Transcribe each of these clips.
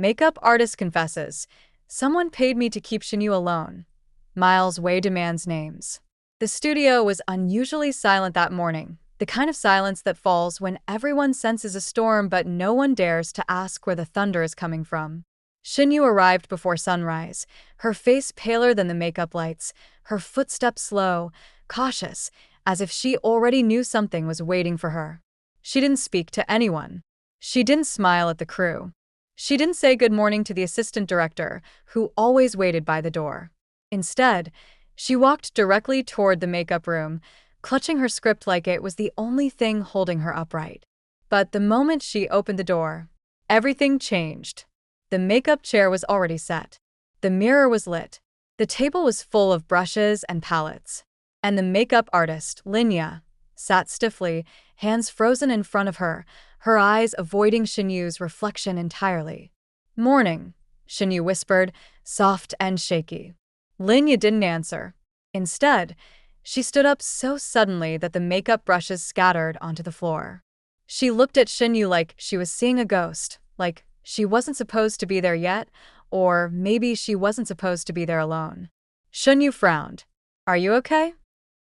Makeup artist confesses. Someone paid me to keep ShenYue alone. Miles Wei demands names. The studio was unusually silent that morning, the kind of silence that falls when everyone senses a storm but no one dares to ask where the thunder is coming from. ShenYue arrived before sunrise, her face paler than the makeup lights, her footsteps slow, cautious, as if she already knew something was waiting for her. She didn't speak to anyone. She didn't smile at the crew. She didn't say good morning to the assistant director, who always waited by the door. Instead, she walked directly toward the makeup room, clutching her script like it was the only thing holding her upright. But the moment she opened the door, everything changed. The makeup chair was already set. The mirror was lit. The table was full of brushes and palettes. And the makeup artist, Linya, sat stiffly, hands frozen in front of her, her eyes avoiding ShenYue's reflection entirely. "Morning," ShenYue whispered, soft and shaky. Linya didn't answer. Instead, she stood up so suddenly that the makeup brushes scattered onto the floor. She looked at ShenYue like she was seeing a ghost, like she wasn't supposed to be there yet, or maybe she wasn't supposed to be there alone. ShenYue frowned. "Are you okay?"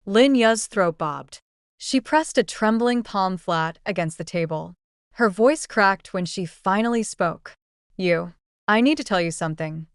Linya's throat bobbed. She pressed a trembling palm flat against the table. Her voice cracked when she finally spoke. I need to tell you something."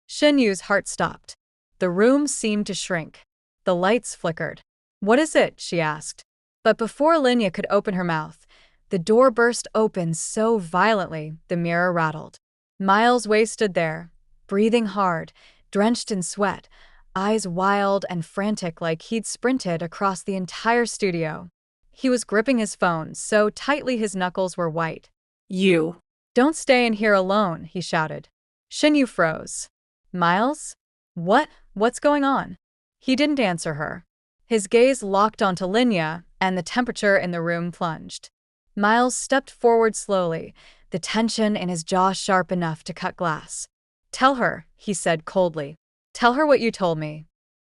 ShenYue's heart stopped. The room seemed to shrink. The lights flickered. "What is it?" she asked. But before Linya could open her mouth, the door burst open so violently the mirror rattled. Miles Wei stood there, breathing hard, drenched in sweat, eyes wild and frantic like he'd sprinted across the entire studio. He was gripping his phone so tightly his knuckles were white. "You. Don't stay in here alone," he shouted. ShenYue froze. "Miles? What's going on?" He didn't answer her. His gaze locked onto Linya, and the temperature in the room plunged. Miles stepped forward slowly, the tension in his jaw sharp enough to cut glass. "Tell her," he said coldly. "Tell her what you told me."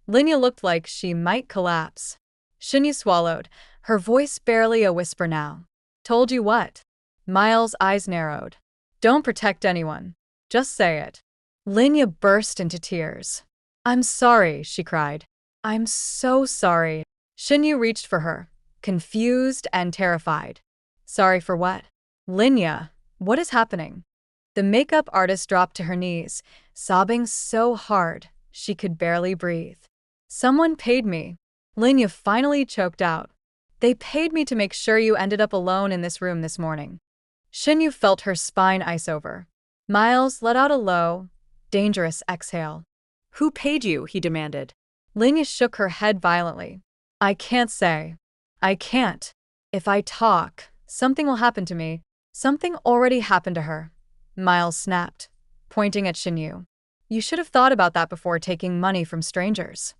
Linya looked like she might collapse. ShenYue swallowed, her voice barely a whisper now. "Told you what?" Miles' eyes narrowed. "Don't protect anyone. Just say it." Linya burst into tears. "I'm sorry," she cried. "I'm so sorry." ShenYue reached for her, confused and terrified. "Sorry for what?" "Linya, what is happening?" The makeup artist dropped to her knees, sobbing so hard she could barely breathe. "Someone paid me." Linya finally choked out. "They paid me to make sure you ended up alone in this room this morning." ShenYue felt her spine ice over. Miles let out a low, dangerous exhale. Who paid you? He demanded. Linya shook her head violently. "I can't say. I can't. If I talk, something will happen to me." "Something already happened to her," Miles snapped, pointing at ShenYue. "You should have thought about that before taking money from strangers."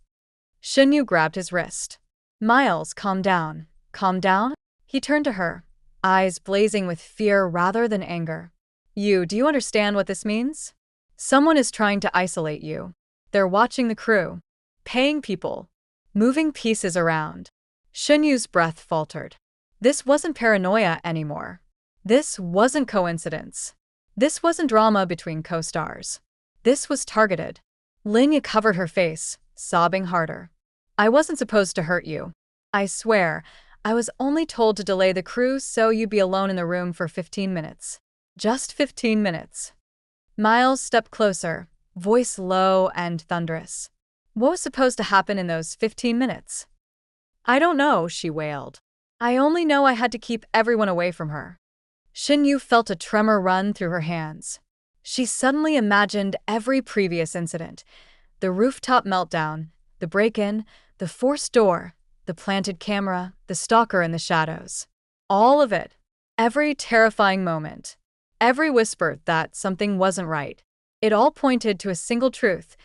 ShenYue grabbed his wrist. "Miles, calm down. Calm down?" He turned to her, eyes blazing with fear rather than anger. Do you understand what this means? Someone is trying to isolate you. They're watching the crew, paying people, moving pieces around." ShenYue's breath faltered. This wasn't paranoia anymore. This wasn't coincidence. This wasn't drama between co-stars. This was targeted. Linya covered her face, sobbing harder. "I wasn't supposed to hurt you. I swear, I was only told to delay the crew so you'd be alone in the room for 15 minutes. Just 15 minutes. Miles stepped closer, voice low and thunderous. "What was supposed to happen in those 15 minutes? "I don't know," she wailed. "I only know I had to keep everyone away from her." ShenYue felt a tremor run through her hands. She suddenly imagined every previous incident. The rooftop meltdown, the break-in, the forced door, the planted camera, the stalker in the shadows. All of it. Every terrifying moment. Every whisper that something wasn't right. It all pointed to a single truth.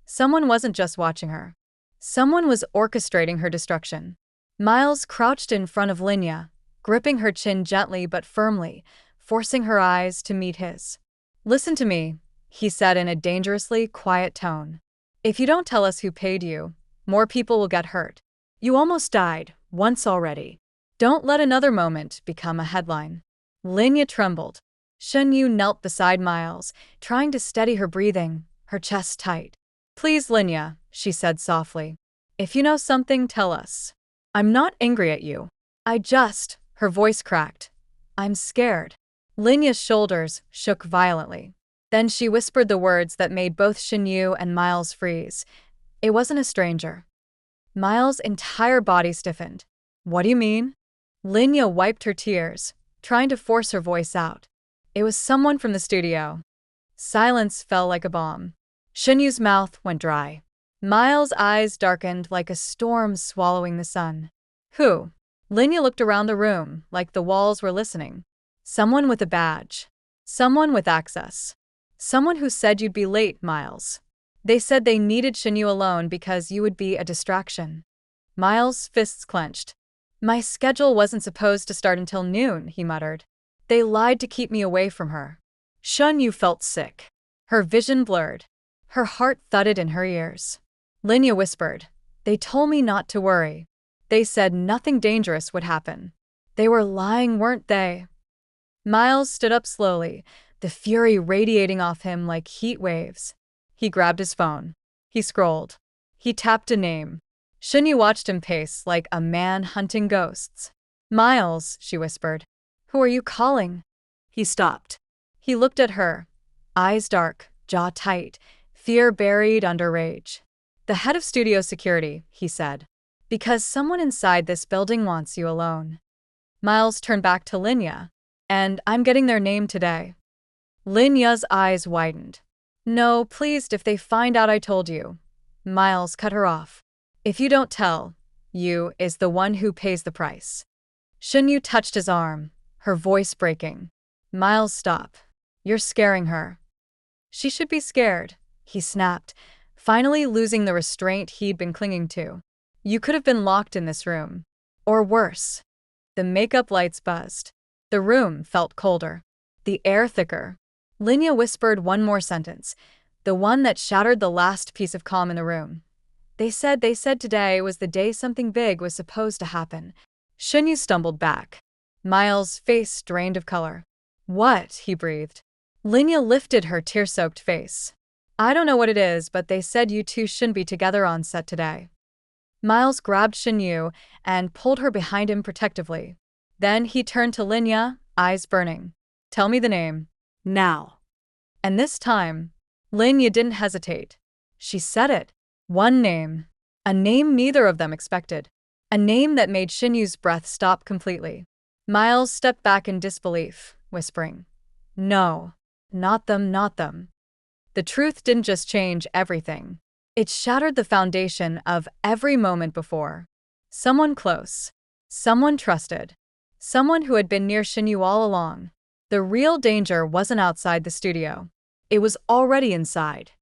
Someone wasn't just watching her. Someone was orchestrating her destruction. Miles crouched in front of Linya, gripping her chin gently but firmly, forcing her eyes to meet his. "Listen to me," he said in a dangerously quiet tone. "If you don't tell us who paid you, more people will get hurt. You almost died, once already. Don't let another moment become a headline." Linya trembled. Shen Yue knelt beside Miles, trying to steady her breathing, her chest tight. Please, Linya, she said softly. If you know something, tell us. I'm not angry at you. Her voice cracked. I'm scared. Linya's shoulders shook violently. Then she whispered the words that made both Shen Yue and Miles freeze. It wasn't a stranger. Miles' entire body stiffened. What do you mean? Linya wiped her tears, trying to force her voice out. It was someone from the studio. Silence fell like a bomb. Shen Yue's mouth went dry. Miles' eyes darkened like a storm swallowing the sun. Who? Linya looked around the room, like the walls were listening. Someone with a badge. Someone with access. Someone who said you'd be late, Miles. They said they needed Shen Yue alone because you would be a distraction. Miles' fists clenched. My schedule wasn't supposed to start until noon, he muttered. They lied to keep me away from her. Shen Yue felt sick. Her vision blurred. Her heart thudded in her ears. Linya whispered, They told me not to worry. They said nothing dangerous would happen. They were lying, weren't they? Miles stood up slowly, the fury radiating off him like heat waves. He grabbed his phone. He scrolled. He tapped a name. Shen Yue watched him pace like a man hunting ghosts. Miles, she whispered. Who are you calling? He stopped. He looked at her. Eyes dark, jaw tight, fear buried under rage. The head of studio security, he said. Because someone inside this building wants you alone. Miles turned back to Linya. And I'm getting their name today. Linya's eyes widened. No, please, if they find out I told you. Miles cut her off. If you don't tell, you is the one who pays the price. Shen Yue touched his arm, her voice breaking. Miles, stop. You're scaring her. She should be scared, he snapped, finally losing the restraint he'd been clinging to. You could have been locked in this room. Or worse. The makeup lights buzzed. The room felt colder. The air thicker. Linya whispered one more sentence, the one that shattered the last piece of calm in the room. They said today was the day something big was supposed to happen. Shen Yue stumbled back. Miles' face drained of color. What? He breathed. Linya lifted her tear-soaked face. I don't know what it is, but they said you two shouldn't be together on set today. Miles grabbed Shen Yue and pulled her behind him protectively. Then he turned to Linya, eyes burning. Tell me the name. Now. And this time, Linya didn't hesitate. She said it. One name. A name neither of them expected. A name that made Shen Yue's breath stop completely. Miles stepped back in disbelief, whispering, No, not them, not them. The truth didn't just change everything. It shattered the foundation of every moment before. Someone close. Someone trusted. Someone who had been near Shen Yue all along. The real danger wasn't outside the studio. It was already inside.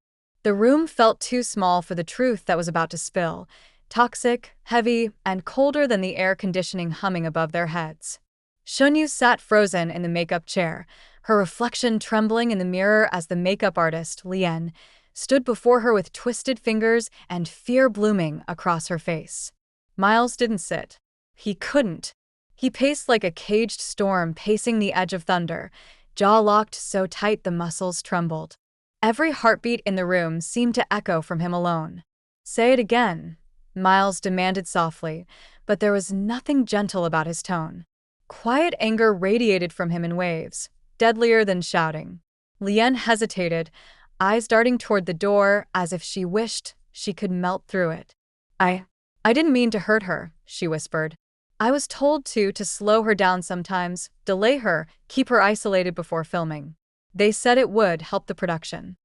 The room felt too small for the truth that was about to spill, toxic, heavy, and colder than the air conditioning humming above their heads. Shen Yue sat frozen in the makeup chair, her reflection trembling in the mirror as the makeup artist, Lian, stood before her with twisted fingers and fear blooming across her face. Miles didn't sit. He couldn't. He paced like a caged storm pacing the edge of thunder, jaw locked so tight the muscles trembled. Every heartbeat in the room seemed to echo from him alone. Say it again, Miles demanded softly, but there was nothing gentle about his tone. Quiet anger radiated from him in waves, deadlier than shouting. Lian hesitated, eyes darting toward the door as if she wished she could melt through it. I didn't mean to hurt her, she whispered. I was told to slow her down sometimes, delay her, keep her isolated before filming. They said it would help the production.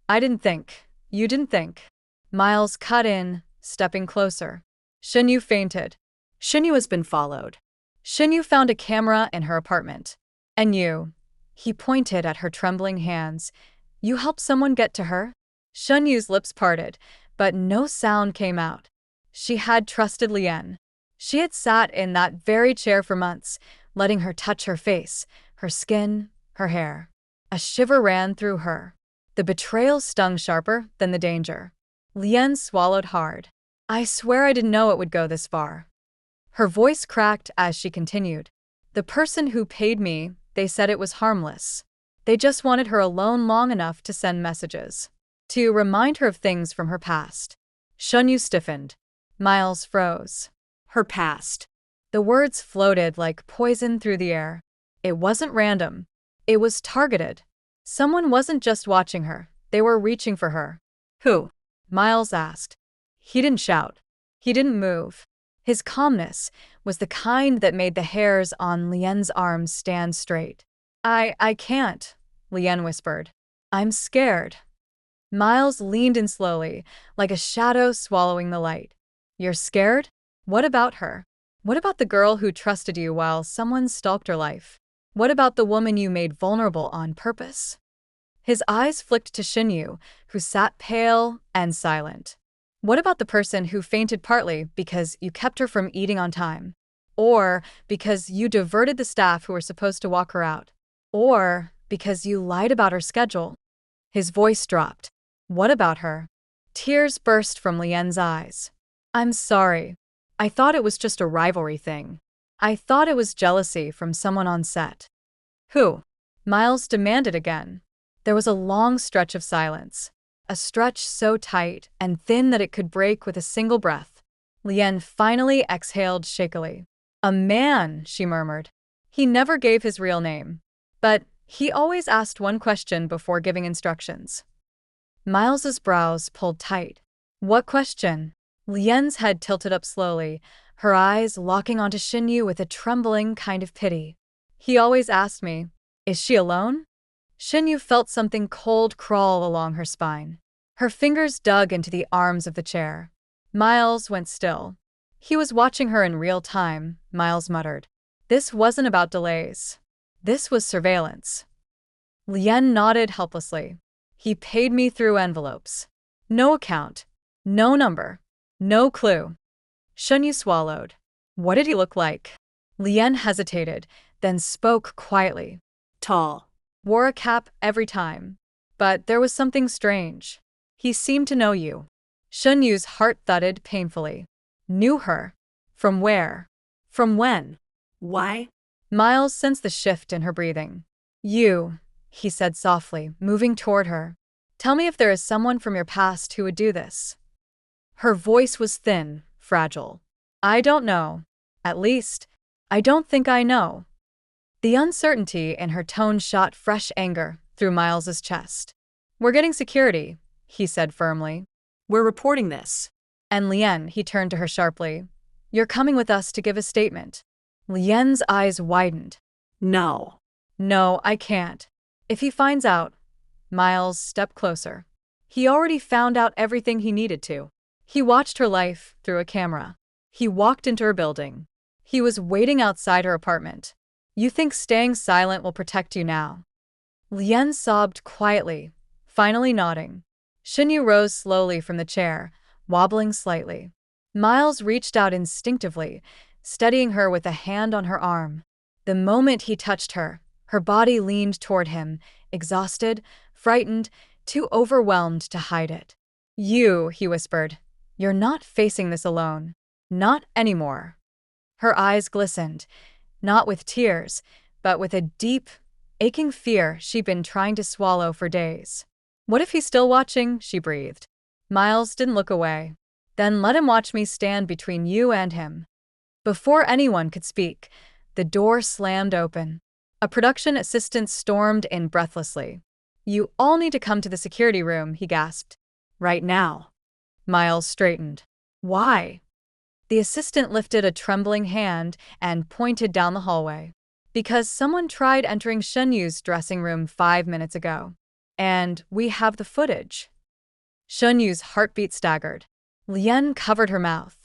I didn't think. You didn't think. Miles cut in, stepping closer. Shen Yue fainted. Shen Yue has been followed. Shen Yue found a camera in her apartment. And you. He pointed at her trembling hands. You helped someone get to her? Shen Yue's lips parted, but no sound came out. She had trusted Lian. She had sat in that very chair for months, letting her touch her face, her skin, her hair. A shiver ran through her. The betrayal stung sharper than the danger. Lian swallowed hard. I swear I didn't know it would go this far. Her voice cracked as she continued. The person who paid me, they said it was harmless. They just wanted her alone long enough to send messages, to remind her of things from her past. ShenYue stiffened. Miles froze. Her past. The words floated like poison through the air. It wasn't random. It was targeted. Someone wasn't just watching her, they were reaching for her. Who? Miles asked. He didn't shout. He didn't move. His calmness was the kind that made the hairs on Lien's arms stand straight. I can't, Lien whispered. I'm scared. Miles leaned in slowly, like a shadow swallowing the light. You're scared? What about her? What about the girl who trusted you while someone stalked her life? What about the woman you made vulnerable on purpose? His eyes flicked to Shen Yue, who sat pale and silent. What about the person who fainted partly because you kept her from eating on time? Or because you diverted the staff who were supposed to walk her out? Or because you lied about her schedule? His voice dropped. What about her? Tears burst from Lien's eyes. I'm sorry. I thought it was just a rivalry thing. I thought it was jealousy from someone on set. Who? Miles demanded again. There was a long stretch of silence. A stretch so tight and thin that it could break with a single breath. Lien finally exhaled shakily. A man, she murmured. He never gave his real name. But he always asked one question before giving instructions. Miles's brows pulled tight. What question? Lien's head tilted up slowly, her eyes locking onto Shen Yue with a trembling kind of pity. He always asked me, is she alone? Shen Yue felt something cold crawl along her spine. Her fingers dug into the arms of the chair. Miles went still. He was watching her in real time, Miles muttered. This wasn't about delays. This was surveillance. Lien nodded helplessly. He paid me through envelopes. No account. No number. No clue. Shen Yue swallowed. What did he look like? Lien hesitated, then spoke quietly. Tall. Wore a cap every time. But there was something strange. He seemed to know you. Shen Yue's heart thudded painfully. Knew her. From where? From when? Why? Miles sensed the shift in her breathing. You, he said softly, moving toward her. Tell me if there is someone from your past who would do this. Her voice was thin, fragile. I don't know. At least, I don't think I know. The uncertainty in her tone shot fresh anger through Miles's chest. We're getting security, he said firmly. We're reporting this. And Lien, he turned to her sharply. You're coming with us to give a statement. Lien's eyes widened. No. No, I can't. If he finds out, Miles stepped closer. He already found out everything he needed to. He watched her life through a camera. He walked into her building. He was waiting outside her apartment. You think staying silent will protect you now? Lien sobbed quietly, finally nodding. Shen Yue rose slowly from the chair, wobbling slightly. Miles reached out instinctively, steadying her with a hand on her arm. The moment he touched her, her body leaned toward him, exhausted, frightened, too overwhelmed to hide it. You, he whispered, you're not facing this alone. Not anymore. Her eyes glistened, not with tears, but with a deep, aching fear she'd been trying to swallow for days. What if he's still watching? She breathed. Miles didn't look away. Then let him watch me stand between you and him. Before anyone could speak, the door slammed open. A production assistant stormed in breathlessly. You all need to come to the security room, he gasped. Right now. Miles straightened. Why? The assistant lifted a trembling hand and pointed down the hallway. Because someone tried entering Shen Yue's dressing room 5 minutes ago. And we have the footage. Shen Yue's heartbeat staggered. Lien covered her mouth.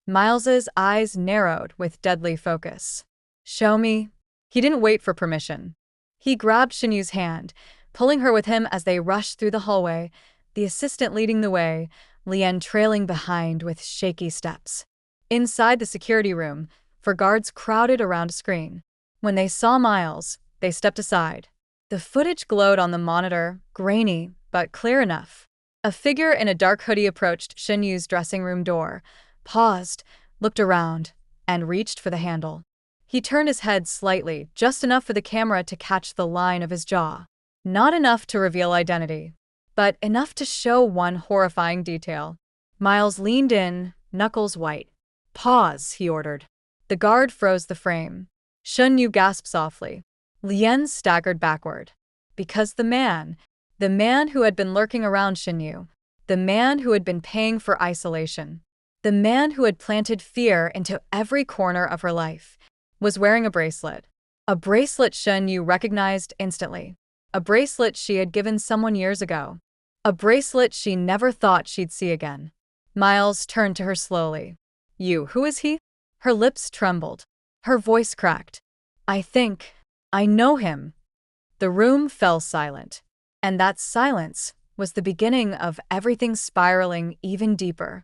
Miles's eyes narrowed with deadly focus. Show me. He didn't wait for permission. He grabbed Shen Yue's hand, pulling her with him as they rushed through the hallway, the assistant leading the way, Lien trailing behind with shaky steps. Inside the security room, for guards crowded around a screen. When they saw Miles, they stepped aside. The footage glowed on the monitor, grainy, but clear enough. A figure in a dark hoodie approached Shen Yue's dressing room door, paused, looked around, and reached for the handle. He turned his head slightly, just enough for the camera to catch the line of his jaw. Not enough to reveal identity, but enough to show one horrifying detail. Miles leaned in, knuckles white. "Pause," he ordered. The guard froze the frame. Shen Yue gasped softly. Lien staggered backward. Because the man who had been lurking around ShenYue, the man who had been paying for isolation, the man who had planted fear into every corner of her life, was wearing a bracelet. A bracelet ShenYue recognized instantly. A bracelet she had given someone years ago. A bracelet she never thought she'd see again. Miles turned to her slowly. "You, who is he?" Her lips trembled. Her voice cracked. I know him." The room fell silent. And that silence was the beginning of everything spiraling even deeper.